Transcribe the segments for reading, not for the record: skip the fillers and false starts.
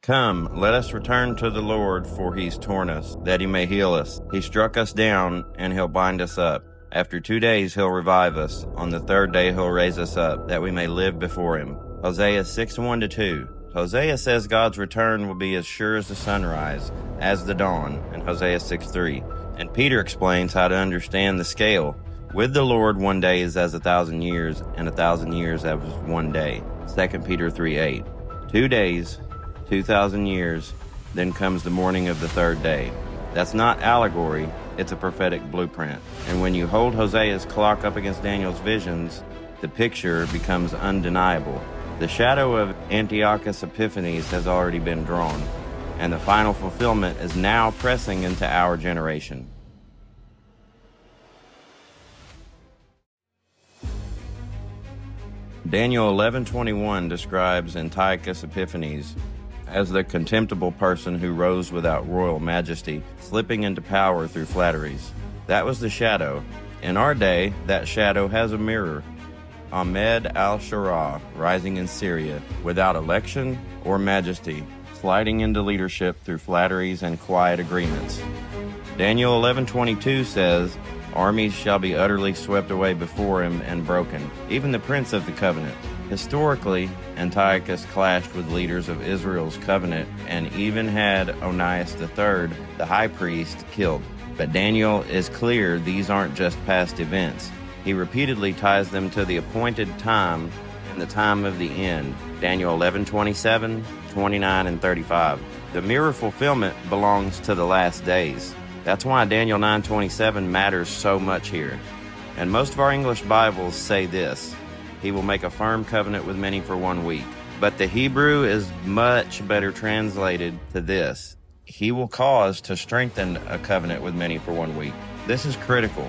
Come, let us return to the Lord, for he's torn us, that he may heal us. He struck us down, and he'll bind us up. After 2 days he'll revive us. On the third day he'll raise us up, that we may live before him. Hosea 6:1-2. Hosea says God's return will be as sure as the sunrise, as the dawn, in Hosea 6:3. And Peter explains how to understand the scale. With the Lord 1 day is as 1,000 years, and 1,000 years as 1 day. 2 Peter 3:8. 2 days, 2,000 years, then comes the morning of the third day. That's not allegory, it's a prophetic blueprint. And when you hold Hosea's clock up against Daniel's visions, the picture becomes undeniable. The shadow of Antiochus Epiphanes has already been drawn, and the final fulfillment is now pressing into our generation. Daniel 11:21 describes Antiochus Epiphanes as the contemptible person who rose without royal majesty, slipping into power through flatteries. That was the shadow. In our day, that shadow has a mirror. Ahmed al-Shara, rising in Syria, without election or majesty, sliding into leadership through flatteries and quiet agreements. Daniel 11:22 says, armies shall be utterly swept away before him and broken, even the prince of the covenant. Historically, Antiochus clashed with leaders of Israel's covenant and even had Onias III, the high priest, killed. But Daniel is clear these aren't just past events. He repeatedly ties them to the appointed time and the time of the end. Daniel 11:27, 29, and 35. The mirror fulfillment belongs to the last days. That's why Daniel 9:27 matters so much here. And most of our English Bibles say this: he will make a firm covenant with many for 1 week. But the Hebrew is much better translated to this: he will cause to strengthen a covenant with many for 1 week. This is critical.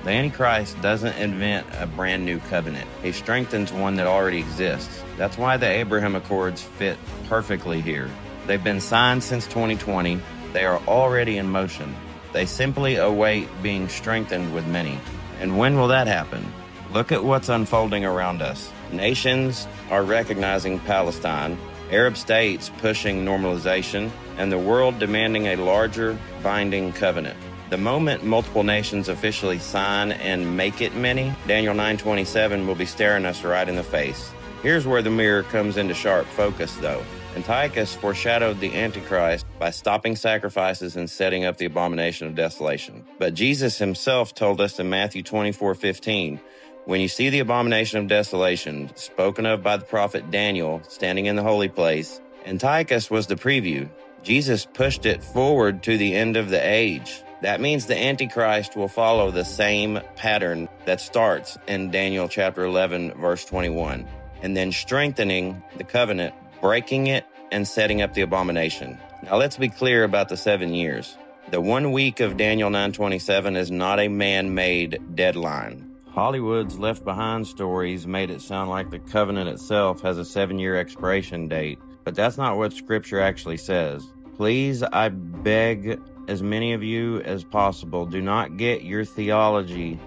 The Antichrist doesn't invent a brand new covenant. He strengthens one that already exists. That's why the Abraham Accords fit perfectly here. They've been signed since 2020. They are already in motion. They simply await being strengthened with many. And when will that happen? Look at what's unfolding around us. Nations are recognizing Palestine, Arab states pushing normalization, and the world demanding a larger, binding covenant. The moment multiple nations officially sign and make it many, Daniel 9:27 will be staring us right in the face. Here's where the mirror comes into sharp focus, though. Antiochus foreshadowed the Antichrist by stopping sacrifices and setting up the abomination of desolation. But Jesus himself told us in Matthew 24:15, when you see the abomination of desolation, spoken of by the prophet Daniel, standing in the holy place, Antiochus was the preview. Jesus pushed it forward to the end of the age. That means the Antichrist will follow the same pattern that starts in Daniel chapter 11, verse 21, and then strengthening the covenant, breaking it, and setting up the abomination. Now let's be clear about the 7 years. The 1 week of Daniel 9:27 is not a man-made deadline. Hollywood's Left Behind stories made it sound like the covenant itself has a 7-year expiration date, but that's not what Scripture actually says. Please, I beg as many of you as possible, do not get your theology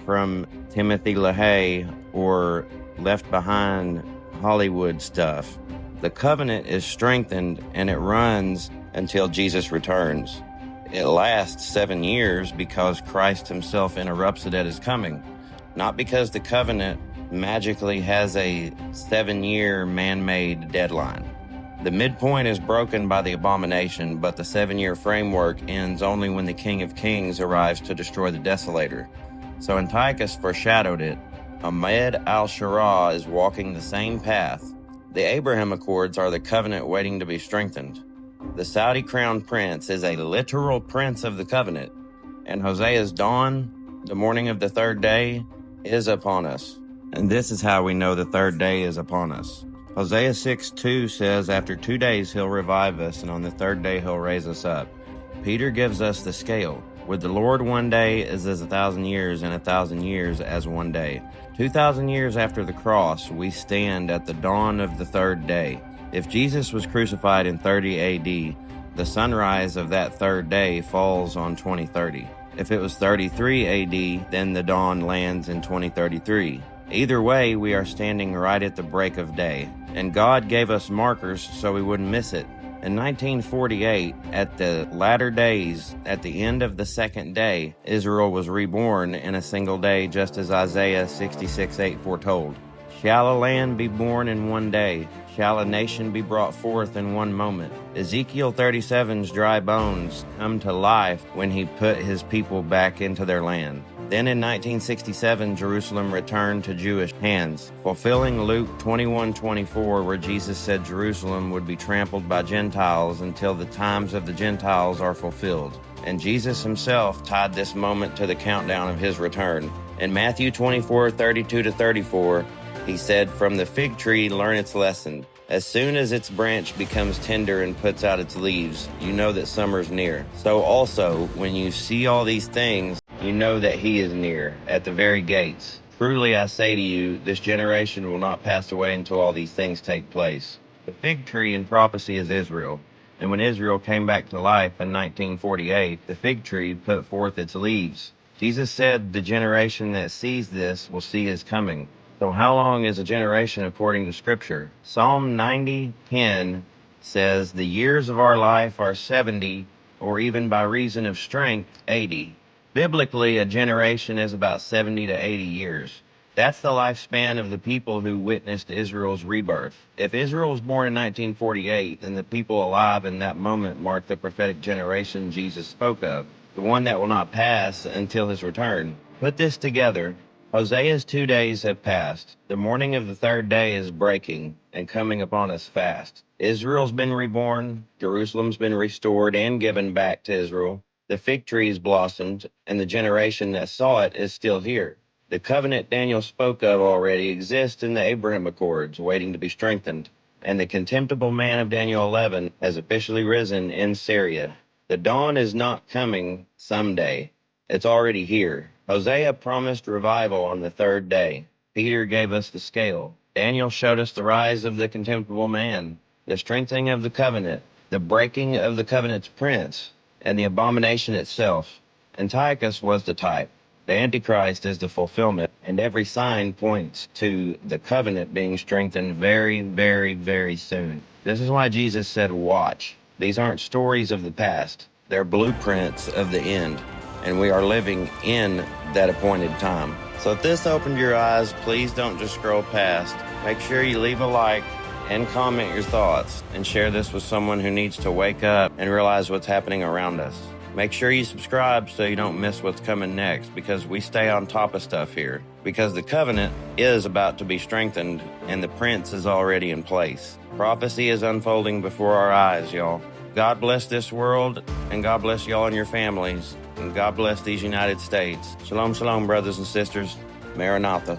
from Timothy LaHaye or Left Behind Hollywood stuff. The covenant is strengthened and it runs until Jesus returns. It lasts 7 years because Christ himself interrupts it at his coming, not because the covenant magically has a 7-year man-made deadline. The midpoint is broken by the abomination, but the 7-year framework ends only when the King of Kings arrives to destroy the desolator. So Antiochus foreshadowed it. Ahmed al-Shara is walking the same path. The Abraham Accords are the covenant waiting to be strengthened. The Saudi crown prince is a literal prince of the covenant. And Hosea's dawn, the morning of the third day, is upon us. And this is how we know the third day is upon us. Hosea 6:2 says, after 2 days he'll revive us, and on the third day he'll raise us up. Peter gives us the scale. With the Lord 1 day is as 1,000 years, and 1,000 years as 1 day. 2,000 years after the cross, we stand at the dawn of the third day. If Jesus was crucified in 30 AD, the sunrise of that third day falls on 2030. If it was 33 AD, then the dawn lands in 2033. Either way, we are standing right at the break of day, and God gave us markers so we wouldn't miss it. In 1948, at the latter days, at the end of the second day, Israel was reborn in a single day, just as Isaiah 66:8 foretold. Shall a land be born in one day? Shall a nation be brought forth in one moment? Ezekiel 37's dry bones come to life when he put his people back into their land. Then in 1967, Jerusalem returned to Jewish hands, fulfilling Luke 21:24, where Jesus said Jerusalem would be trampled by Gentiles until the times of the Gentiles are fulfilled. And Jesus himself tied this moment to the countdown of his return. In Matthew 24:32-34, he said, "From the fig tree learn its lesson. As soon as its branch becomes tender and puts out its leaves, you know that summer's near. So also, when you see all these things, you know that he is near, at the very gates. Truly I say to you, this generation will not pass away until all these things take place." The fig tree in prophecy is Israel. And when Israel came back to life in 1948, the fig tree put forth its leaves. Jesus said the generation that sees this will see his coming. So how long is a generation according to Scripture? Psalm 90:10 says, "The years of our life are 70, or even by reason of strength, 80. Biblically, a generation is about 70 to 80 years. That's the lifespan of the people who witnessed Israel's rebirth. If Israel was born in 1948, then the people alive in that moment mark the prophetic generation Jesus spoke of, the one that will not pass until his return. Put this together. Hosea's 2 days have passed. The morning of the third day is breaking and coming upon us fast. Israel's been reborn, Jerusalem's been restored and given back to Israel. The fig tree's blossomed, and the generation that saw it is still here. The covenant Daniel spoke of already exists in the Abraham Accords, waiting to be strengthened. And the contemptible man of Daniel 11 has officially risen in Syria. The dawn is not coming someday. It's already here. Hosea promised revival on the third day. Peter gave us the scale. Daniel showed us the rise of the contemptible man, the strengthening of the covenant, the breaking of the covenant's prince, and the abomination itself. Antiochus was the type. The Antichrist is the fulfillment, and every sign points to the covenant being strengthened very, very, very soon. This is why Jesus said, "Watch." These aren't stories of the past. They're blueprints of the end, and we are living in that appointed time. So if this opened your eyes, please don't just scroll past. Make sure you leave a like and comment your thoughts, and share this with someone who needs to wake up and realize what's happening around us. Make sure you subscribe so you don't miss what's coming next, because we stay on top of stuff here. Because the covenant is about to be strengthened, and the prince is already in place. Prophecy is unfolding before our eyes, y'all. God bless this world, and God bless y'all and your families, and God bless these United States. Shalom, shalom, brothers and sisters. Maranatha.